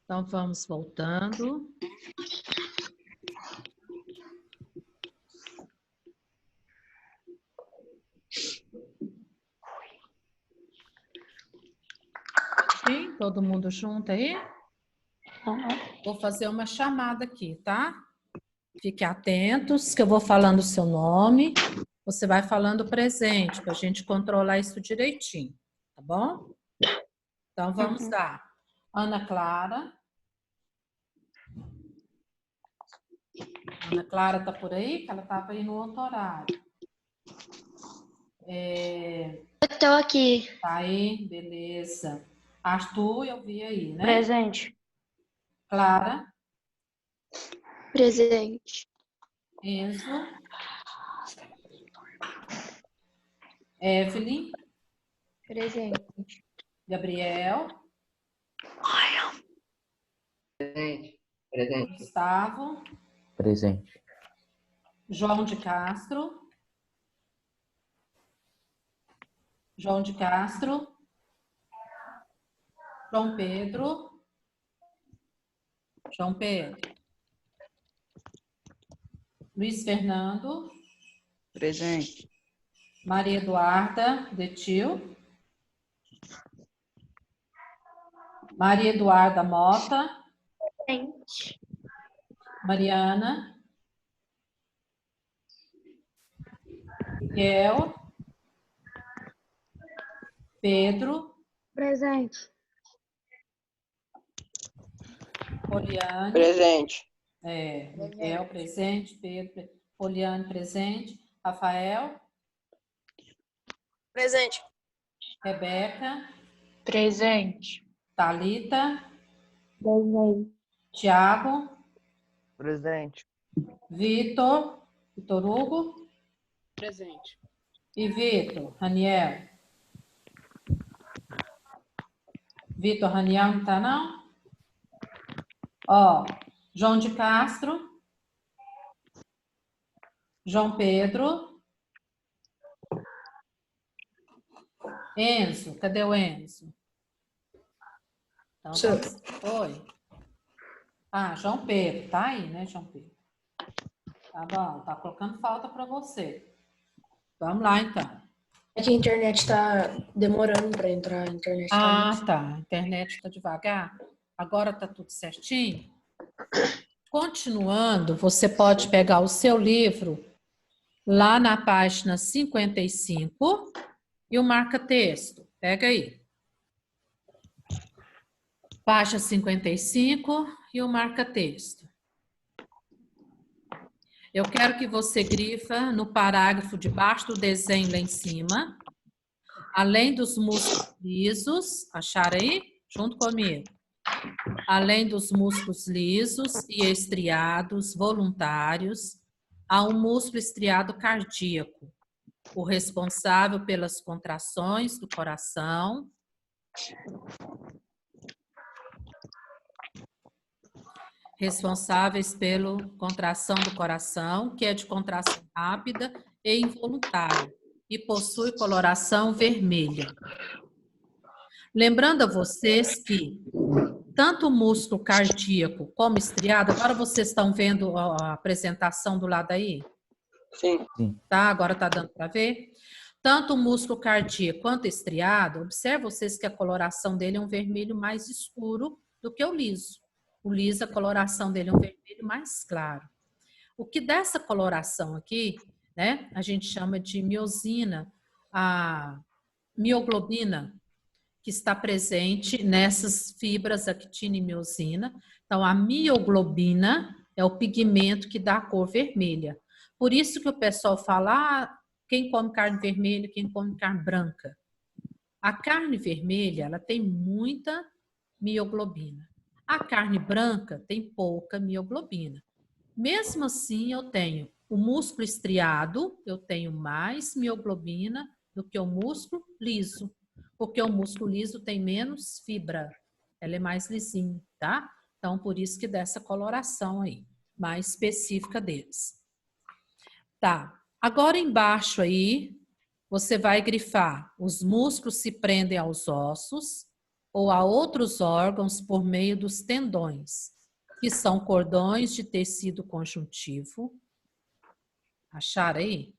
Então, vamos voltando. Sim, todo mundo junto aí? Vou fazer uma chamada aqui, tá? Fiquem atentos que eu vou falando o seu nome. Você vai falando o presente, para a gente controlar isso direitinho, tá bom? Então, vamos lá. Ana Clara. Ana Clara tá por aí? Que ela estava aí no outro horário. Eu tô aqui. Tá aí, beleza. Arthur, eu vi aí, né? Presente. Clara. Presente. Enzo. Evelyn. Presente. Gabriel. Presente. Presente. Gustavo. Presente. João de Castro. João de Castro. João Pedro. João Pedro. Luiz Fernando. Presente. Maria Eduarda Detil. Maria Eduarda Mota. Presente. Mariana. Miguel. Pedro. Presente. Poliane. Presente. Miguel presente. Pedro. Poliane presente. Rafael. Presente. Rebeca. Presente. Thalita. Presente. Tiago. Presente. Vitor. Vitor Hugo. Presente. E Vitor. Raniel. Vitor, Raniel não tá, não? Ó, João de Castro. João Pedro. Enzo, cadê o Enzo? Então, oi. Ah, João Pedro, tá aí, né, João Pedro? Tá bom, tá colocando falta para você. Vamos lá, então. É que a internet tá demorando para entrar. A internet Tá. A internet tá devagar. Agora tá tudo certinho? Continuando, você pode pegar o seu livro lá na página 55 e o marca-texto. Pega aí. Página 55 e o marca-texto. Eu quero que você grifa no parágrafo debaixo do desenho lá em cima, além dos músculos lisos, acharam aí? Junto comigo. Além dos músculos lisos e estriados voluntários, há um músculo estriado cardíaco, o responsável pelas contrações do coração, responsáveis pela contração do coração, que é de contração rápida e involuntária, e possui coloração vermelha. Lembrando a vocês que tanto o músculo cardíaco como estriado, agora vocês estão vendo a apresentação do lado aí? Sim. Tá? Agora está dando para ver? Tanto o músculo cardíaco quanto estriado, observe vocês que a coloração dele é um vermelho mais escuro do que o liso. O liso, a coloração dele é um vermelho mais claro. O que dessa coloração aqui, né, a gente chama de miosina, a mioglobina, que está presente nessas fibras actina e miosina. Então, a mioglobina é o pigmento que dá a cor vermelha. Por isso que o pessoal fala, quem come carne vermelha, quem come carne branca. A carne vermelha, ela tem muita mioglobina. A carne branca tem pouca mioglobina. Mesmo assim, eu tenho o músculo estriado, eu tenho mais mioglobina do que o músculo liso, porque o músculo liso tem menos fibra, ela é mais lisinha, tá? Então, por isso que dá essa coloração aí, mais específica deles. Tá, agora embaixo aí, você vai grifar, os músculos se prendem aos ossos, ou a outros órgãos por meio dos tendões, que são cordões de tecido conjuntivo. Acharam aí?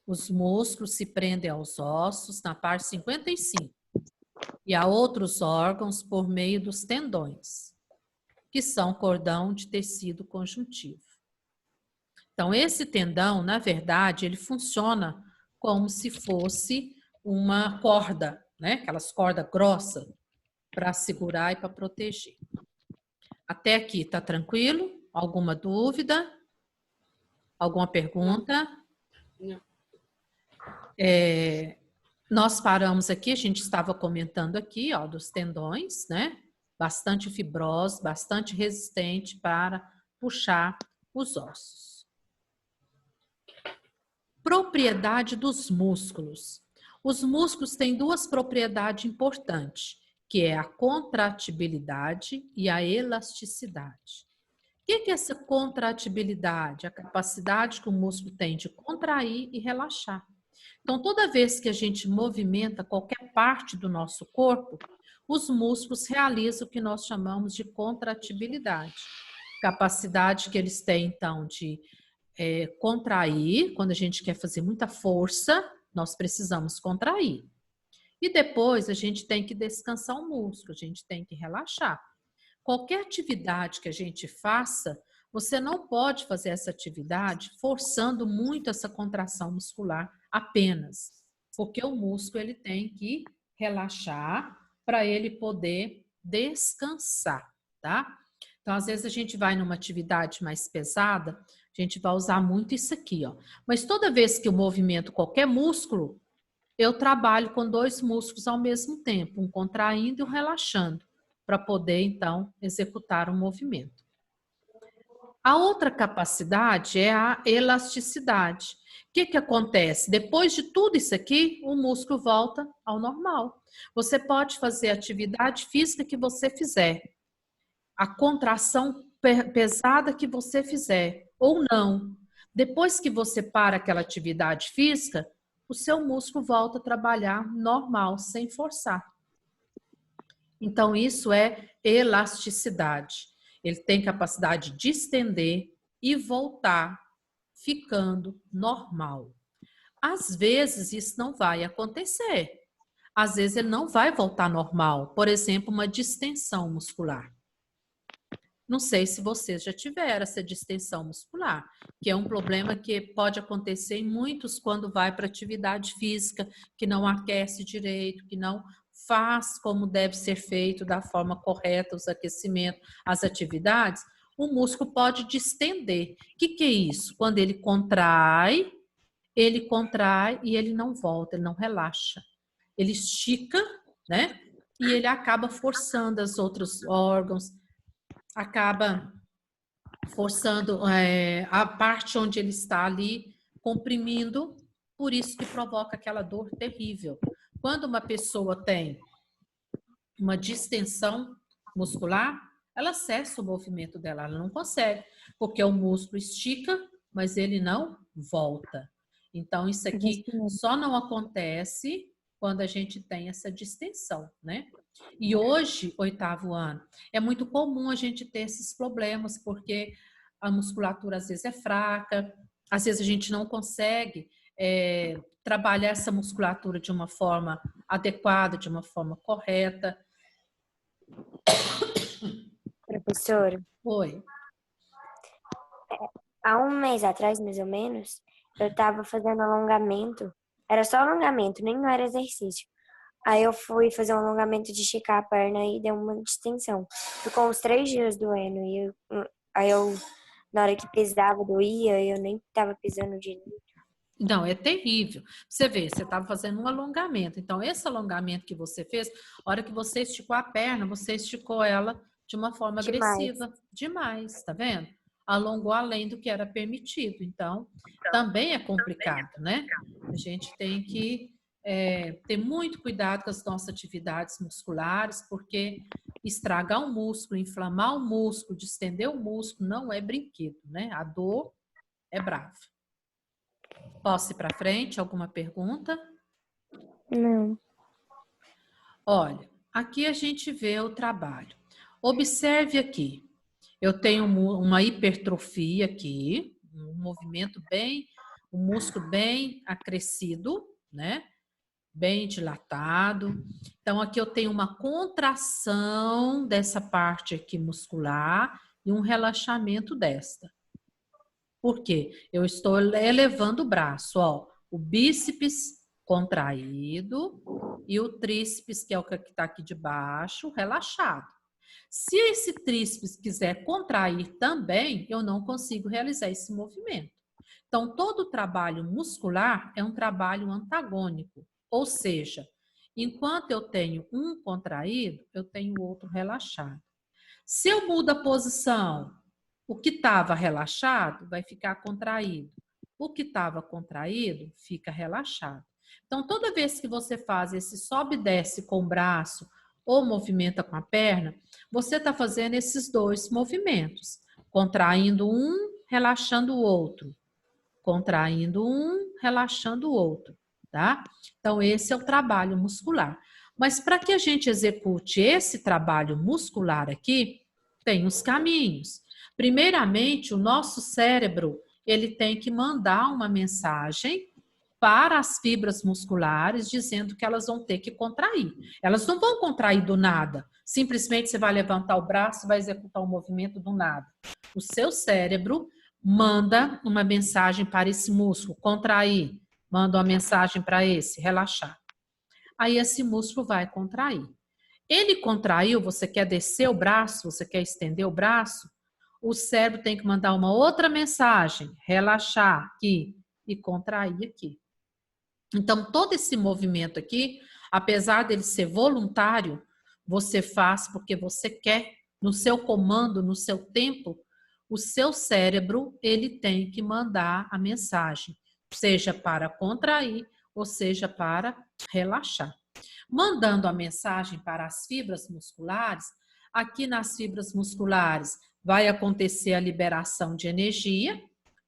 Os músculos se prendem aos ossos na parte 55 e a outros órgãos por meio dos tendões, que são cordão de tecido conjuntivo. Então, esse tendão, na verdade, ele funciona como se fosse uma corda, né? Aquelas cordas grossas para segurar e para proteger. Até aqui, tá tranquilo? Alguma dúvida? Alguma pergunta? Não. Nós paramos aqui, a gente estava comentando aqui, ó, dos tendões, né? Bastante fibroso, bastante resistente para puxar os ossos. Propriedade dos músculos. Os músculos têm duas propriedades importantes, que é a contratibilidade e a elasticidade. O que é essa contratibilidade? A capacidade que o músculo tem de contrair e relaxar. Então, toda vez que a gente movimenta qualquer parte do nosso corpo, os músculos realizam o que nós chamamos de contratibilidade. Capacidade que eles têm, então, de contrair. Quando a gente quer fazer muita força, nós precisamos contrair. E depois a gente tem que descansar o músculo, a gente tem que relaxar. Qualquer atividade que a gente faça, você não pode fazer essa atividade forçando muito essa contração muscular apenas, porque o músculo ele tem que relaxar para ele poder descansar, tá? Então, às vezes a gente vai numa atividade mais pesada, a gente vai usar muito isso aqui, ó. Mas toda vez que eu movimento qualquer músculo, eu trabalho com dois músculos ao mesmo tempo, um contraindo e um relaxando, para poder, então, executar o movimento. A outra capacidade é a elasticidade. O que acontece? Depois de tudo isso aqui, o músculo volta ao normal. Você pode fazer a atividade física que você fizer, a contração pesada que você fizer, ou não. Depois que você para aquela atividade física, o seu músculo volta a trabalhar normal, sem forçar. Então, isso é elasticidade. Ele tem capacidade de estender e voltar, ficando normal. Às vezes, isso não vai acontecer. Às vezes, ele não vai voltar normal. Por exemplo, uma distensão muscular. Não sei se vocês já tiveram essa distensão muscular, que é um problema que pode acontecer em muitos quando vai para atividade física, que não aquece direito, que não faz como deve ser feito da forma correta os aquecimentos, as atividades, o músculo pode distender. O que é isso? Quando ele contrai e ele não volta, ele não relaxa. Ele estica, né? E ele acaba forçando os outros órgãos, acaba forçando a parte onde ele está ali, comprimindo, por isso que provoca aquela dor terrível. Quando uma pessoa tem uma distensão muscular, ela cessa o movimento dela, ela não consegue, porque o músculo estica, mas ele não volta. Então, isso aqui só não acontece quando a gente tem essa distensão, né? E hoje, 8º ano, é muito comum a gente ter esses problemas, porque a musculatura às vezes é fraca, às vezes a gente não consegue trabalhar essa musculatura de uma forma adequada, de uma forma correta. Professora, Oi. há um mês atrás, mais ou menos, eu estava fazendo alongamento. Era só alongamento, nem era exercício. Aí eu fui fazer um alongamento de esticar a perna e deu uma distensão. Ficou uns 3 dias doendo. Aí eu, na hora que pesava, doía, eu nem estava pesando direito. Não, é terrível. Você vê, você estava fazendo um alongamento. Então, esse alongamento que você fez, a hora que você esticou a perna, você esticou ela de uma forma agressiva. Demais, tá vendo? Alongou além do que era permitido. Então, também é complicado, né? A gente tem que ter muito cuidado com as nossas atividades musculares, porque estragar o músculo, inflamar o músculo, distender o músculo, não é brinquedo, né? A dor é brava. Posso ir para frente? Alguma pergunta? Não. Olha, aqui a gente vê o trabalho. Observe aqui. Eu tenho uma hipertrofia aqui, um movimento bem, um músculo bem acrescido, né? Bem dilatado. Então, aqui eu tenho uma contração dessa parte aqui muscular e um relaxamento desta. Por quê? Eu estou elevando o braço, ó. O bíceps contraído e o tríceps, que é o que está aqui de baixo, relaxado. Se esse tríceps quiser contrair também, eu não consigo realizar esse movimento. Então, todo trabalho muscular é um trabalho antagônico. Ou seja, enquanto eu tenho um contraído, eu tenho o outro relaxado. Se eu mudo a posição, o que estava relaxado vai ficar contraído. O que estava contraído fica relaxado. Então, toda vez que você faz esse sobe e desce com o braço ou movimenta com a perna, você está fazendo esses dois movimentos. Contraindo um, relaxando o outro. Contraindo um, relaxando o outro. Tá? Então, esse é o trabalho muscular. Mas para que a gente execute esse trabalho muscular aqui, tem os caminhos. Primeiramente, o nosso cérebro, ele tem que mandar uma mensagem para as fibras musculares, dizendo que elas vão ter que contrair. Elas não vão contrair do nada. Simplesmente você vai levantar o braço e vai executar o movimento do nada. O seu cérebro manda uma mensagem para esse músculo, contrair. Manda uma mensagem para esse, relaxar. Aí esse músculo vai contrair. Ele contraiu, você quer descer o braço, você quer estender o braço, o cérebro tem que mandar uma outra mensagem, relaxar aqui e contrair aqui. Então, todo esse movimento aqui, apesar dele ser voluntário, você faz porque você quer, no seu comando, no seu tempo, o seu cérebro, ele tem que mandar a mensagem, seja para contrair ou seja para relaxar. Mandando a mensagem para as fibras musculares, aqui nas fibras musculares vai acontecer a liberação de energia,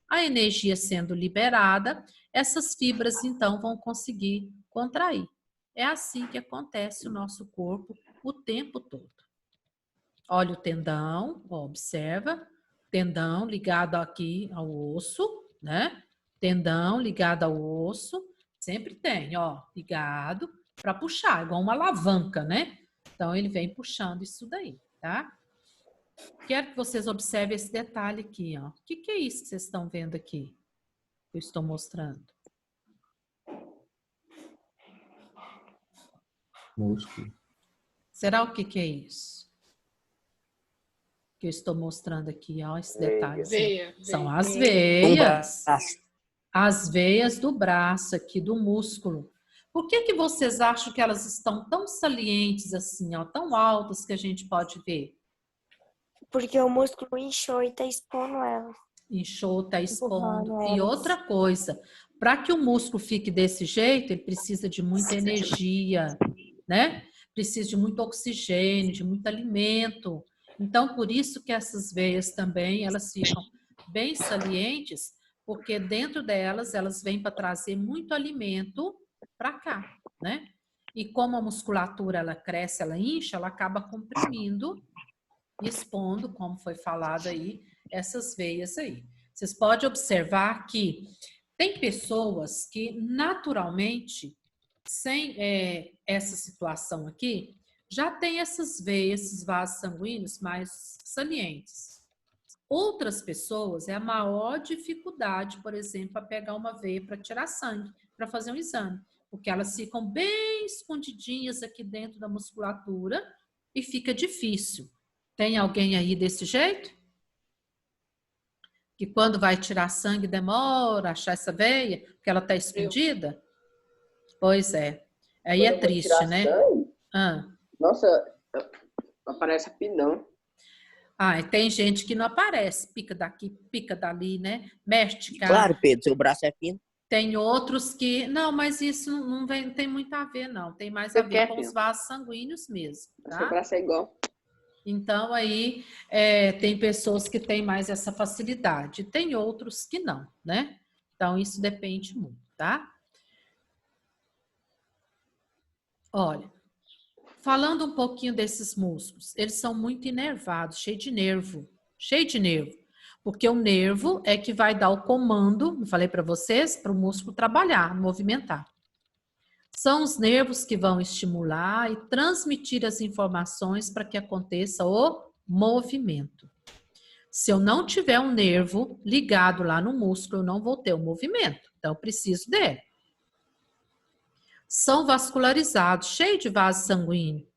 a energia sendo liberada, essas fibras então vão conseguir contrair. É assim que acontece o nosso corpo o tempo todo. Olha o tendão, observa, tendão ligado aqui ao osso, né? Tendão ligado ao osso, sempre tem, ó, ligado para puxar, igual uma alavanca, né? Então, ele vem puxando isso daí, tá? Quero que vocês observem esse detalhe aqui, ó. O que é isso que vocês estão vendo aqui? Eu estou mostrando. Músculo. Será o que é isso? Que eu estou mostrando aqui, ó, esse detalhe. Veia. São as veias. As veias do braço aqui, do músculo. Por que vocês acham que elas estão tão salientes assim, ó, tão altas que a gente pode ver? Porque o músculo inchou e tá expondo ela. Inchou, tá expondo. E outra coisa, para que o músculo fique desse jeito, ele precisa de muita energia, né? Precisa de muito oxigênio, de muito alimento. Então, por isso que essas veias também, elas ficam bem salientes, porque dentro delas, elas vêm para trazer muito alimento para cá, né? E como a musculatura, ela cresce, ela incha, ela acaba comprimindo e expondo, como foi falado aí, essas veias aí. Vocês podem observar que tem pessoas que naturalmente, sem essa situação aqui, já tem essas veias, esses vasos sanguíneos mais salientes. Outras pessoas, é a maior dificuldade, por exemplo, a pegar uma veia para tirar sangue, para fazer um exame, porque elas ficam bem escondidinhas aqui dentro da musculatura e fica difícil. Tem alguém aí desse jeito? Que quando vai tirar sangue demora a achar essa veia, porque ela está escondida? Pois é. Aí Quando é eu vou triste, tirar né? sangue, nossa, aparece rapidão. Ah, e tem gente que não aparece, pica daqui, pica dali, né? Mexe de cá. Claro, Pedro, seu braço é fino. Tem outros que... Não, mas isso não tem muito a ver, não. Tem mais a ver com os vasos sanguíneos mesmo, tá? Seu braço é igual. Então, aí, tem pessoas que têm mais essa facilidade. Tem outros que não, né? Então, isso depende muito, tá? Olha, falando um pouquinho desses músculos, eles são muito inervados, cheio de nervo. Porque o nervo é que vai dar o comando, eu falei para vocês, para o músculo trabalhar, movimentar. São os nervos que vão estimular e transmitir as informações para que aconteça o movimento. Se eu não tiver um nervo ligado lá no músculo, eu não vou ter o movimento. Então, eu preciso dele. São vascularizados, cheios de vaso sanguíneo,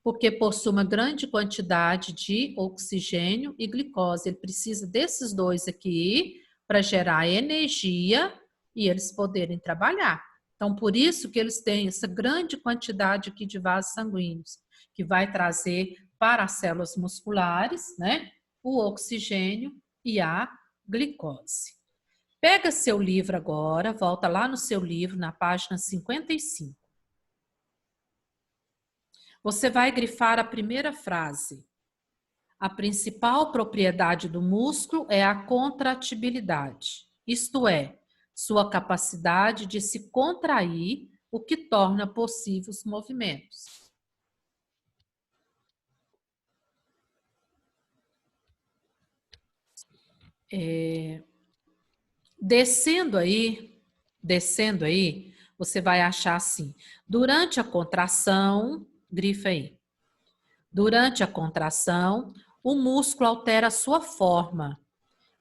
porque possui uma grande quantidade de oxigênio e glicose. Ele precisa desses dois aqui para gerar energia e eles poderem trabalhar. Então, por isso que eles têm essa grande quantidade aqui de vasos sanguíneos, que vai trazer para as células musculares, né, o oxigênio e a glicose. Pega seu livro agora, volta lá no seu livro, na página 55. Você vai grifar a primeira frase. A principal propriedade do músculo é a contratibilidade, isto é, sua capacidade de se contrair, o que torna possível os movimentos. Descendo aí, você vai achar assim, durante a contração, grifa aí. Durante a contração, o músculo altera a sua forma,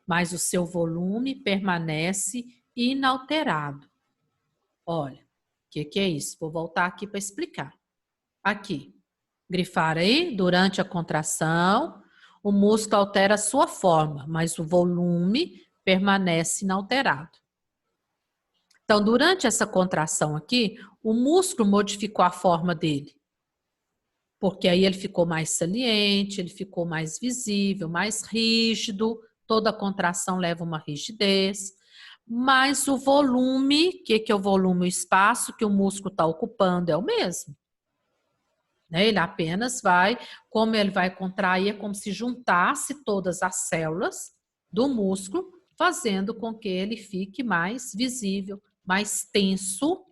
mas o seu volume permanece inalterado. Olha, o que é isso? Vou voltar aqui para explicar. Aqui, grifar aí, durante a contração, o músculo altera a sua forma, mas o volume permanece inalterado. Então, durante essa contração aqui, o músculo modificou a forma dele. Porque aí ele ficou mais saliente, ele ficou mais visível, mais rígido. Toda contração leva uma rigidez. Mas o volume, o que é o volume? O espaço que o músculo está ocupando é o mesmo. Né? Ele apenas vai, como ele vai contrair, é como se juntasse todas as células do músculo, fazendo com que ele fique mais visível, mais tenso,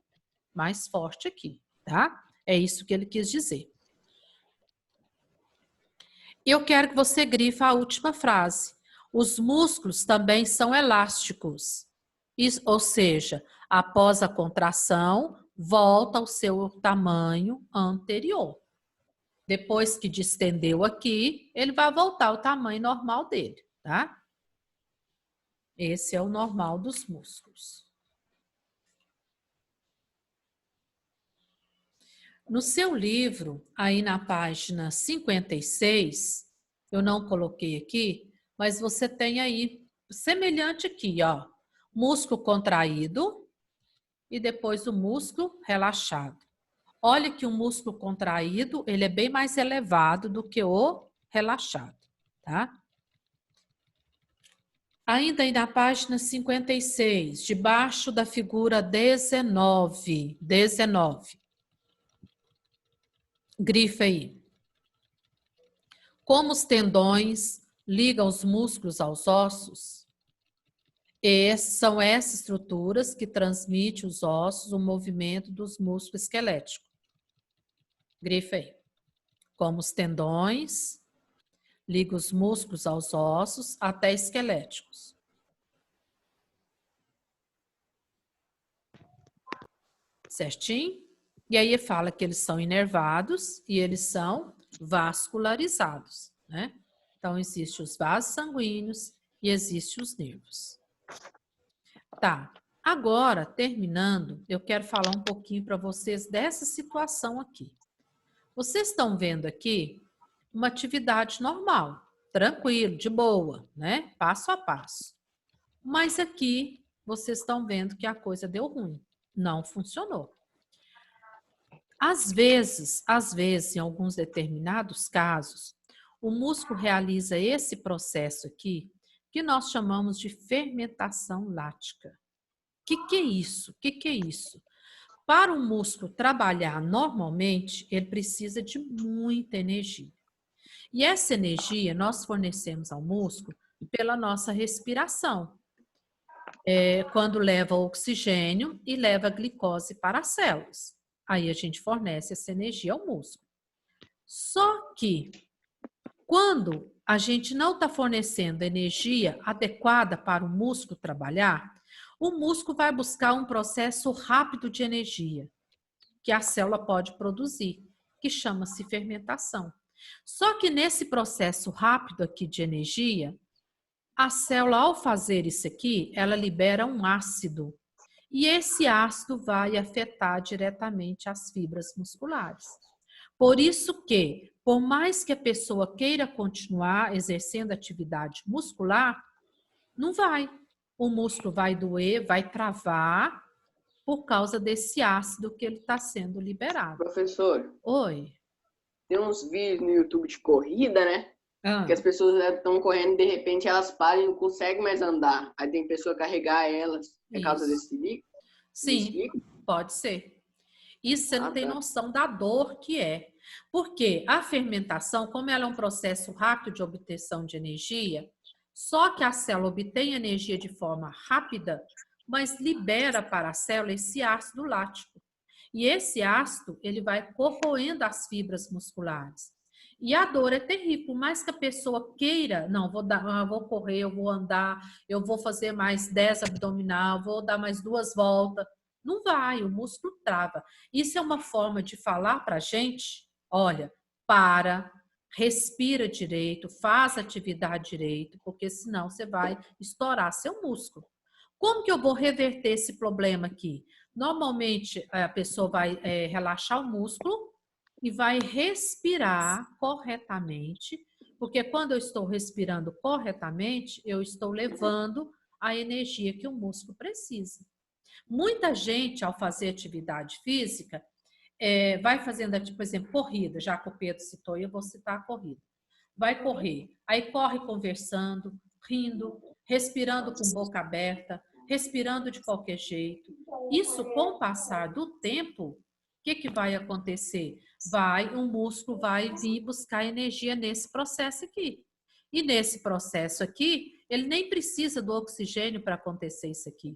mais forte aqui, tá? É isso que ele quis dizer. Eu quero que você grife a última frase. Os músculos também são elásticos. Isso, ou seja, após a contração, volta ao seu tamanho anterior. Depois que distendeu aqui, ele vai voltar ao tamanho normal dele, tá? Esse é o normal dos músculos. No seu livro, aí na página 56, eu não coloquei aqui, mas você tem aí, semelhante aqui, ó, músculo contraído e depois o músculo relaxado. Olha que o músculo contraído, ele é bem mais elevado do que o relaxado, tá? Ainda aí na página 56, debaixo da figura 19. Grifa aí. Como os tendões ligam os músculos aos ossos, são essas estruturas que transmitem os ossos o movimento dos músculos esqueléticos. Grifa aí. Como os tendões ligam os músculos aos ossos até esqueléticos. Certinho? E aí fala que eles são inervados e eles são vascularizados, né? Então, existem os vasos sanguíneos e existem os nervos. Tá, agora, terminando, eu quero falar um pouquinho para vocês dessa situação aqui. Vocês estão vendo aqui uma atividade normal, tranquilo, de boa, né? Passo a passo. Mas aqui, vocês estão vendo que a coisa deu ruim, não funcionou. Às vezes, em alguns determinados casos, o músculo realiza esse processo aqui, que nós chamamos de fermentação lática. O que é isso? O que é isso? Para o músculo trabalhar normalmente, ele precisa de muita energia. E essa energia nós fornecemos ao músculo pela nossa respiração. Quando leva oxigênio e leva glicose para as células. Aí a gente fornece essa energia ao músculo. Só que, quando a gente não está fornecendo energia adequada para o músculo trabalhar, o músculo vai buscar um processo rápido de energia que a célula pode produzir, que chama-se fermentação. Só que nesse processo rápido aqui de energia, a célula, ao fazer isso aqui, ela libera um ácido. E esse ácido vai afetar diretamente as fibras musculares. Por isso que, por mais que a pessoa queira continuar exercendo atividade muscular, não vai. O músculo vai doer, vai travar por causa desse ácido que ele está sendo liberado. Professor. Oi. Tem uns vídeos no YouTube de corrida, né? Que as pessoas estão correndo e de repente elas param e não conseguem mais andar. Aí tem pessoa carregar elas por causa desse líquido? Sim, pode ser. Isso você não tem noção da dor que é. Porque a fermentação, como ela é um processo rápido de obtenção de energia, só que a célula obtém energia de forma rápida, mas libera para a célula esse ácido lático. E esse ácido, ele vai corroendo as fibras musculares. E a dor é terrível, por mais que a pessoa queira, não, vou correr, eu vou andar, eu vou fazer mais 10 abdominal, vou dar mais 2 voltas. Não vai, o músculo trava. Isso é uma forma de falar para a gente, olha, para, respira direito, faz atividade direito, porque senão você vai estourar seu músculo. Como que eu vou reverter esse problema aqui? Normalmente, a pessoa vai relaxar o músculo e vai respirar corretamente, porque quando eu estou respirando corretamente, eu estou levando a energia que o músculo precisa. Muita gente, ao fazer atividade física, vai fazendo, por exemplo, corrida, já que o Pedro citou, eu vou citar a corrida. Vai correr, aí corre conversando, rindo, respirando com boca aberta, respirando de qualquer jeito. Isso, com o passar do tempo, o que vai acontecer? O músculo vai vir buscar energia nesse processo aqui. E nesse processo aqui, ele nem precisa do oxigênio para acontecer isso aqui.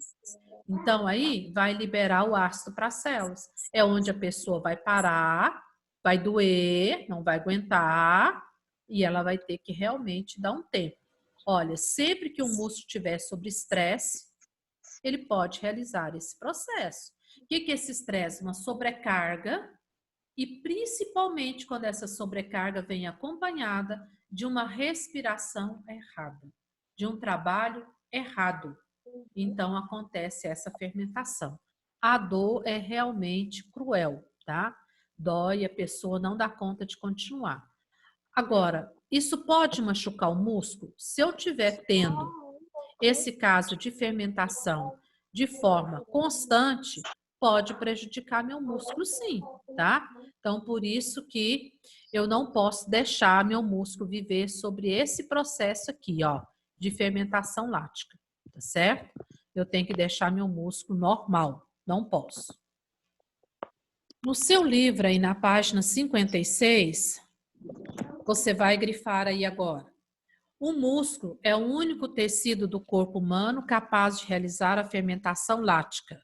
Então, aí, vai liberar o ácido para as células. É onde a pessoa vai parar, vai doer, não vai aguentar, e ela vai ter que realmente dar um tempo. Olha, sempre que o músculo estiver sob estresse, ele pode realizar esse processo. O que é esse estresse? Uma sobrecarga, e principalmente quando essa sobrecarga vem acompanhada de uma respiração errada, de um trabalho errado. Então, acontece essa fermentação. A dor é realmente cruel, tá? Dói, a pessoa não dá conta de continuar. Agora, isso pode machucar o músculo? Se eu estiver tendo esse caso de fermentação de forma constante, pode prejudicar meu músculo sim, tá? Então, por isso que eu não posso deixar meu músculo viver sobre esse processo aqui, ó, de fermentação lática, tá certo? Eu tenho que deixar meu músculo normal, não posso. No seu livro aí na página 56, você vai grifar aí agora. O músculo é o único tecido do corpo humano capaz de realizar a fermentação lática.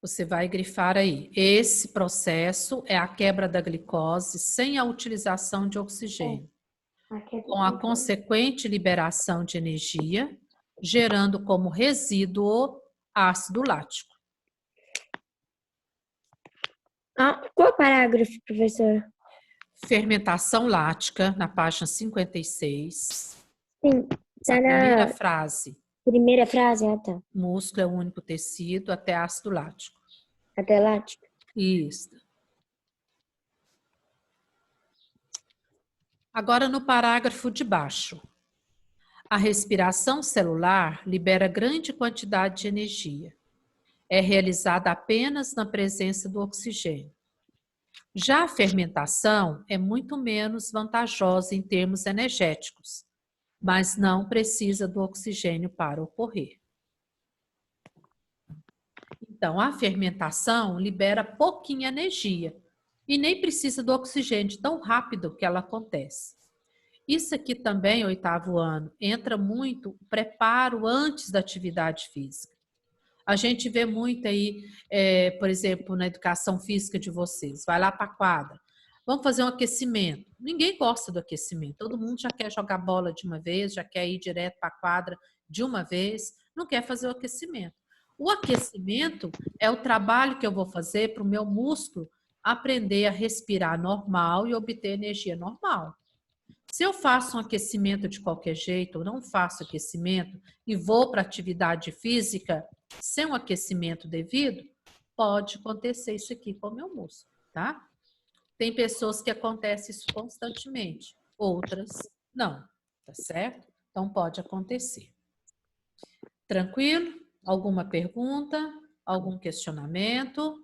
Você vai grifar aí. Esse processo é a quebra da glicose sem a utilização de oxigênio, com a consequente liberação de energia, gerando como resíduo ácido lático. Qual parágrafo, professor? Fermentação lática, na página 56. Sim, tá na primeira frase. Primeira frase, tá. Músculo é o único tecido até ácido lático. Até lático? Isso. Agora no parágrafo de baixo. A respiração celular libera grande quantidade de energia. É realizada apenas na presença do oxigênio. Já a fermentação é muito menos vantajosa em termos energéticos, mas não precisa do oxigênio para ocorrer. Então, a fermentação libera pouquinha energia e nem precisa do oxigênio tão rápido que ela acontece. Isso aqui também, 8º ano, entra muito o preparo antes da atividade física. A gente vê muito aí, por exemplo, na educação física de vocês. Vai lá para a quadra. Vamos fazer um aquecimento. Ninguém gosta do aquecimento. Todo mundo já quer jogar bola de uma vez, já quer ir direto para a quadra de uma vez, não quer fazer o aquecimento. O aquecimento é o trabalho que eu vou fazer para o meu músculo aprender a respirar normal e obter energia normal. Se eu faço um aquecimento de qualquer jeito, ou não faço aquecimento e vou para atividade física sem um aquecimento devido, pode acontecer isso aqui com o meu músculo, tá? Tem pessoas que acontece isso constantemente, outras não, tá certo? Então pode acontecer. Tranquilo? Alguma pergunta? Algum questionamento?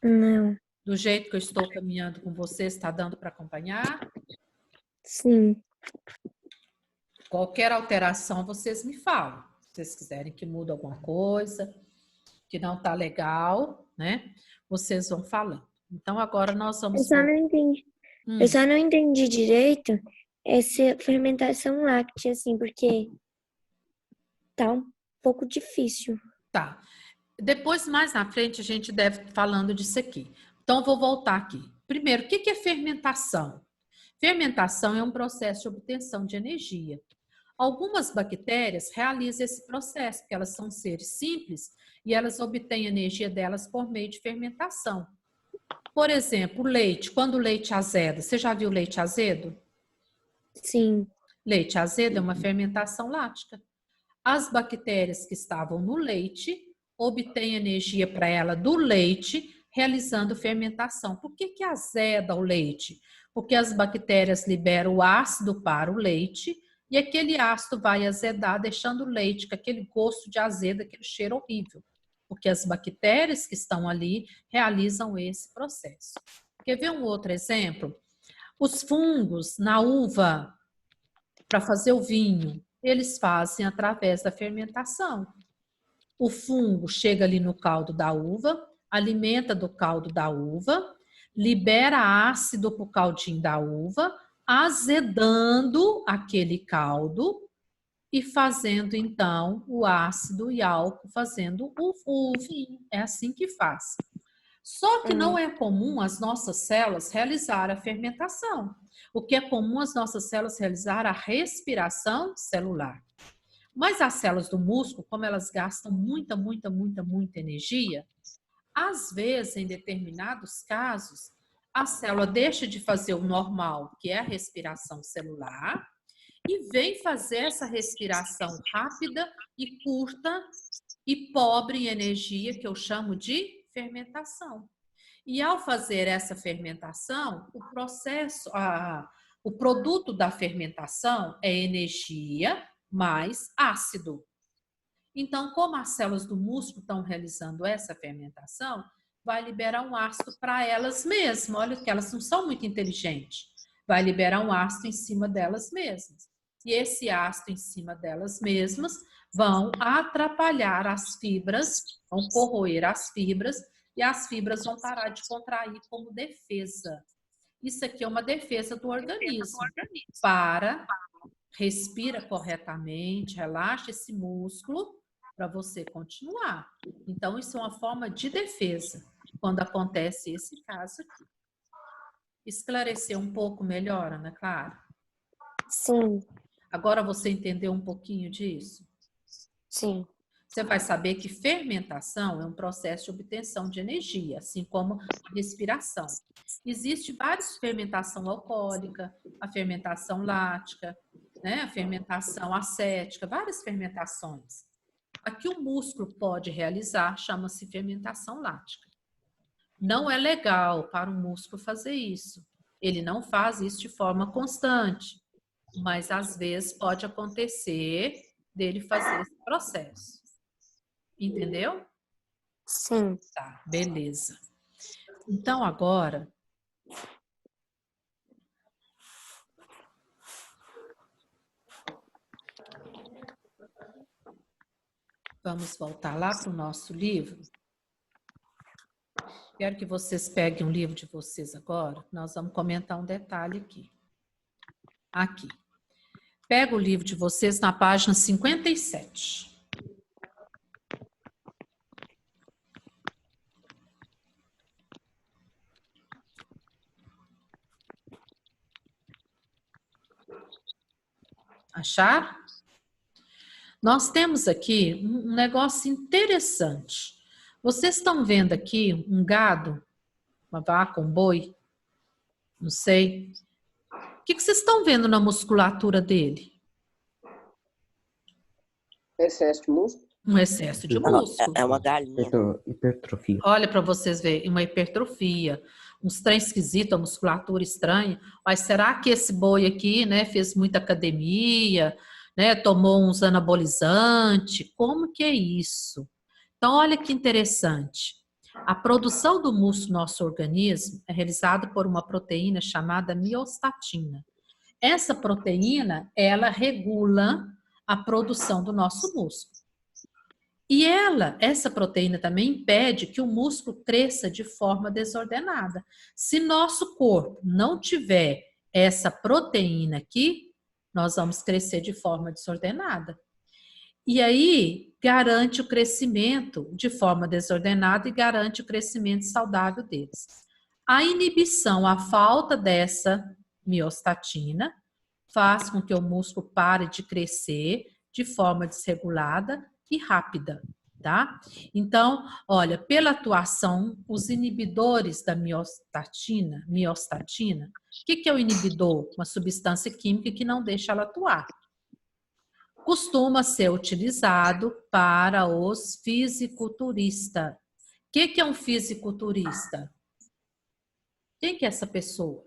Não. Do jeito que eu estou caminhando com vocês, está dando para acompanhar? Sim. Qualquer alteração, vocês me falam. Se vocês quiserem que mude alguma coisa, que não está legal, né? Vocês vão falando. Então, agora nós vamos... Eu só não entendi. Eu só não entendi direito essa fermentação láctea, assim, porque tá um pouco difícil. Tá. Depois, mais na frente, a gente deve falando disso aqui. Então, vou voltar aqui. Primeiro, o que é fermentação? Fermentação é um processo de obtenção de energia. Algumas bactérias realizam esse processo, porque elas são seres simples e elas obtêm energia delas por meio de fermentação. Por exemplo, o leite. Quando o leite azeda, você já viu leite azedo? Sim. Leite azedo é uma fermentação lática. As bactérias que estavam no leite obtêm energia para ela do leite, realizando fermentação. Por que azeda o leite? Porque as bactérias liberam o ácido para o leite e aquele ácido vai azedar, deixando o leite com aquele gosto de azedo, aquele cheiro horrível. Porque as bactérias que estão ali realizam esse processo. Quer ver um outro exemplo? Os fungos na uva, para fazer o vinho, eles fazem através da fermentação. O fungo chega ali no caldo da uva, alimenta do caldo da uva, libera ácido para o caldinho da uva, azedando aquele caldo e fazendo, então, o ácido e álcool, fazendo o vinho. É assim que faz. Só que não é comum as nossas células realizar a fermentação. O que é comum as nossas células realizar a respiração celular. Mas as células do músculo, como elas gastam muita energia, às vezes, em determinados casos, a célula deixa de fazer o normal, que é a respiração celular, e vem fazer essa respiração rápida e curta e pobre em energia, que eu chamo de fermentação. E ao fazer essa fermentação, o processo, o produto da fermentação é energia mais ácido. Então, como as células do músculo estão realizando essa fermentação, vai liberar um ácido para elas mesmas. Olha que elas não são muito inteligentes. Vai liberar um ácido em cima delas mesmas. E esse ácido em cima delas mesmas vão atrapalhar as fibras, vão corroer as fibras e as fibras vão parar de contrair como defesa. Isso aqui é uma defesa do organismo. Respira corretamente, relaxa esse músculo para você continuar. Então, isso é uma forma de defesa quando acontece esse caso aqui. Esclareceu um pouco melhor, Ana Clara? Sim. Agora você entendeu um pouquinho disso? Sim. Você vai saber que fermentação é um processo de obtenção de energia, assim como a respiração. Existe várias fermentação alcoólica, a fermentação lática, né? A fermentação acética, várias fermentações. A que o músculo pode realizar chama-se fermentação lática. Não é legal para o músculo fazer isso. Ele não faz isso de forma constante, mas às vezes pode acontecer dele fazer esse processo. Entendeu? Sim. Tá, beleza. Então agora vamos voltar lá para o nosso livro. Quero que vocês peguem um livro de vocês agora. Nós vamos comentar um detalhe aqui. Aqui. Pega o livro de vocês na página 57. Acharam? Nós temos aqui um negócio interessante. Vocês estão vendo aqui um gado, uma vaca, um boi? Não sei. O que vocês estão vendo na musculatura dele? Excesso de músculo. Um excesso de músculo. É uma galinha. Hipertrofia. Olha para vocês verem, uma hipertrofia. Uns trem esquisitos, a musculatura estranha. Mas será que esse boi aqui, né, fez muita academia, né, tomou uns anabolizantes? Como que é isso? Então, olha que interessante. A produção do músculo no nosso organismo é realizada por uma proteína chamada miostatina. Essa proteína, ela regula a produção do nosso músculo. E essa proteína também impede que o músculo cresça de forma desordenada. Se nosso corpo não tiver essa proteína aqui, nós vamos crescer de forma desordenada. E aí, garante o crescimento de forma desordenada e garante o crescimento saudável deles. A inibição, a falta dessa miostatina, faz com que o músculo pare de crescer de forma desregulada e rápida, tá? Então, olha, pela atuação, os inibidores da miostatina, o que é o inibidor? Uma substância química que não deixa ela atuar. Costuma ser utilizado para os fisiculturistas. O que é um fisiculturista? Quem que é essa pessoa?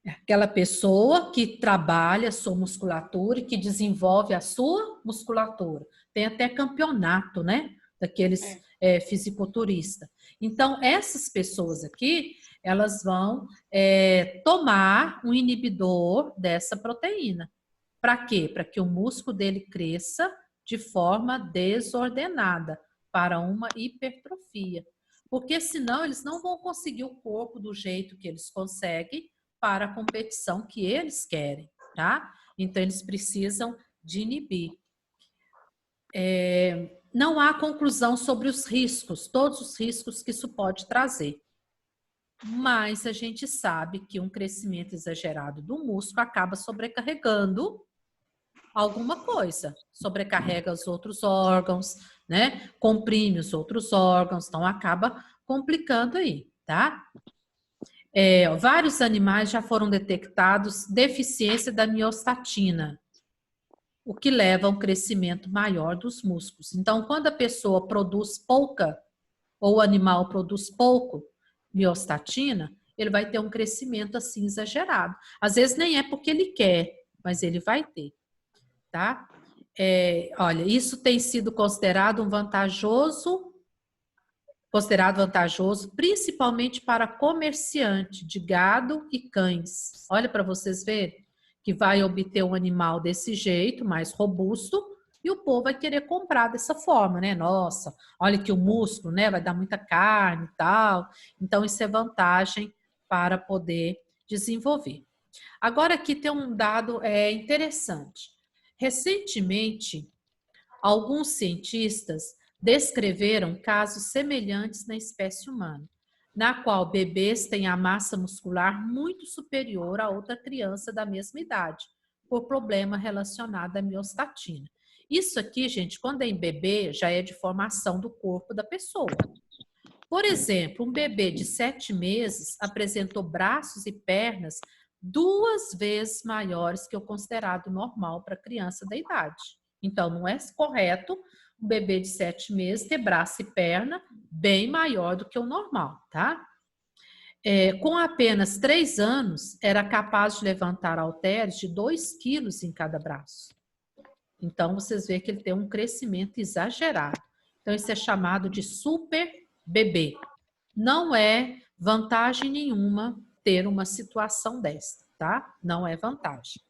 É aquela pessoa que trabalha a sua musculatura e que desenvolve a sua musculatura. Tem até campeonato, né? Daqueles fisiculturistas. Então, essas pessoas aqui, elas vão tomar um inibidor dessa proteína. Para quê? Para que o músculo dele cresça de forma desordenada, para uma hipertrofia. Porque senão eles não vão conseguir o corpo do jeito que eles conseguem para a competição que eles querem, tá? Então, eles precisam de inibir. Não há conclusão sobre os riscos, todos os riscos que isso pode trazer. Mas a gente sabe que um crescimento exagerado do músculo acaba sobrecarregando alguma coisa. Sobrecarrega os outros órgãos, né? Comprime os outros órgãos, então acaba complicando aí, tá? Vários animais já foram detectados deficiência da miostatina, o que leva a um crescimento maior dos músculos. Então, quando a pessoa produz pouca, ou o animal produz pouco miostatina, ele vai ter um crescimento assim exagerado. Às vezes nem é porque ele quer, mas ele vai ter, tá? Olha, isso tem sido considerado vantajoso, principalmente para comerciante de gado e cães. Olha para vocês verem que vai obter um animal desse jeito, mais robusto, e o povo vai querer comprar dessa forma, né? Nossa, olha que o músculo, né? Vai dar muita carne e tal. Então, isso é vantagem para poder desenvolver. Agora, aqui tem um dado interessante. Recentemente, alguns cientistas descreveram casos semelhantes na espécie humana, na qual bebês têm a massa muscular muito superior a outra criança da mesma idade, por problema relacionado à miostatina. Isso aqui, gente, quando é em bebê, já é de formação do corpo da pessoa. Por exemplo, um bebê de 7 meses apresentou braços e pernas 2 vezes maiores que o considerado normal para criança da idade. Então, não é correto um bebê de 7 meses ter braço e perna bem maior do que o normal, tá? Com apenas 3 anos, era capaz de levantar halteres de 2 quilos em cada braço. Então, vocês veem que ele tem um crescimento exagerado. Então, isso é chamado de super bebê. Não é vantagem nenhuma ter uma situação dessa, tá? Não é vantagem.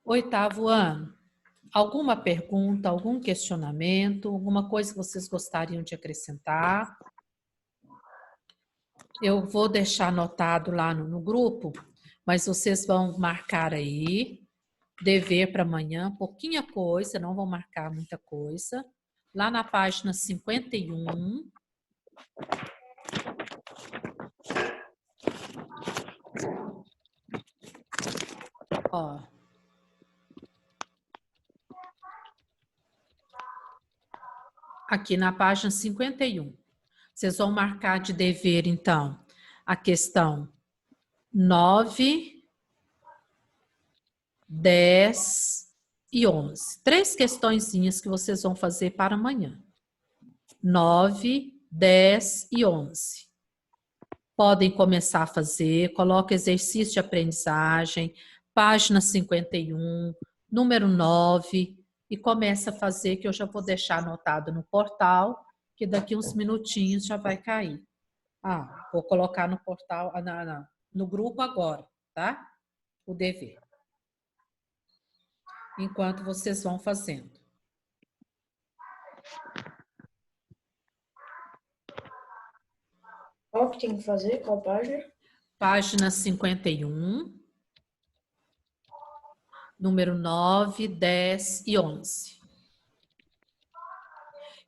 8º ano. Alguma pergunta, algum questionamento, alguma coisa que vocês gostariam de acrescentar? Eu vou deixar anotado lá no grupo, mas vocês vão marcar aí, dever para amanhã, pouquinha coisa, não vão marcar muita coisa. Lá na página 51. Ó. Aqui na página 51. Vocês vão marcar de dever, então, a questão 9, 10 e 11. 3 questõezinhas que vocês vão fazer para amanhã. 9, 10 e 11. Podem começar a fazer, coloca exercício de aprendizagem, página 51, número 9, e começa a fazer, que eu já vou deixar anotado no portal, que daqui uns minutinhos já vai cair. Ah, vou colocar no portal, no grupo agora, tá? O dever. Enquanto vocês vão fazendo. Qual que tem que fazer? Qual página? Página 51, número 9, 10 e 11.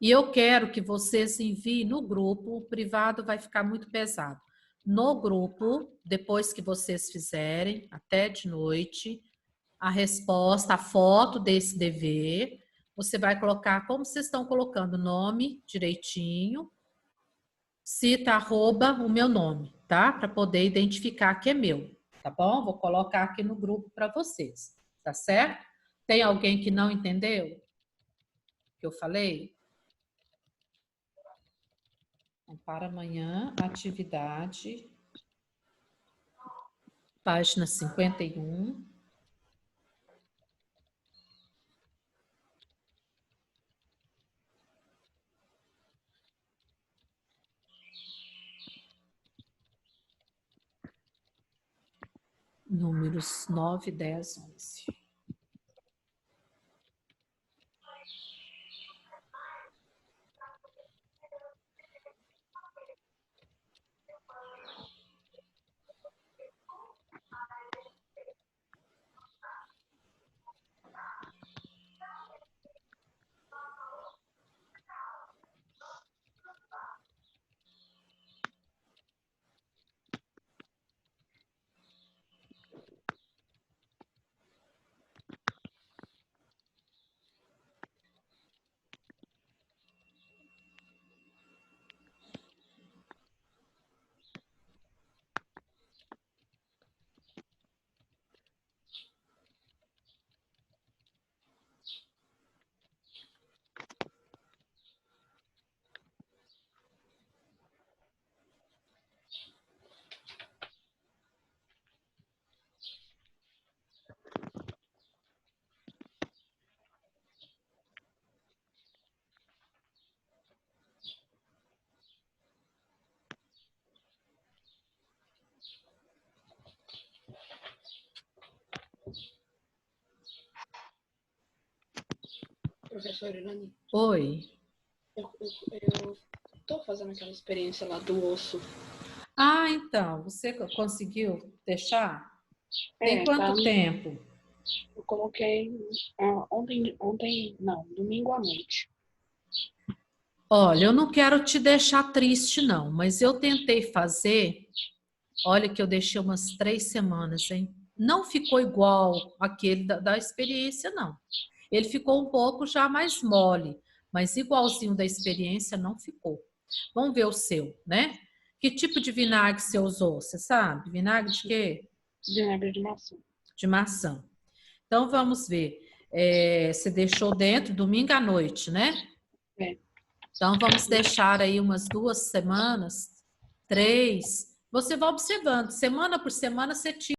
E eu quero que vocês enviem no grupo, o privado vai ficar muito pesado. No grupo, depois que vocês fizerem, até de noite, a resposta, a foto desse dever, você vai colocar como vocês estão colocando o nome direitinho, cita arroba o meu nome, tá? Para poder identificar que é meu, tá bom? Vou colocar aqui no grupo para vocês, tá certo? Tem alguém que não entendeu o que eu falei? Então, para amanhã, atividade, página 51. Números 9, 10, 11. Professora Irani, Oi. eu tô fazendo aquela experiência lá do osso. Ah, então, você conseguiu deixar? Tem quanto tá, tempo? eu coloquei domingo à noite. Olha, eu não quero te deixar triste, não, mas eu tentei fazer, olha que eu deixei umas 3 semanas, hein? Não ficou igual aquele da experiência, não. Ele ficou um pouco já mais mole, mas igualzinho da experiência não ficou. Vamos ver o seu, né? Que tipo de vinagre você usou? Você sabe? Vinagre de quê? Vinagre de maçã. De maçã. Então, vamos ver. Você deixou dentro domingo à noite, né? É. Então, vamos deixar aí umas 2 semanas, 3. Você vai observando. Semana por semana, você tira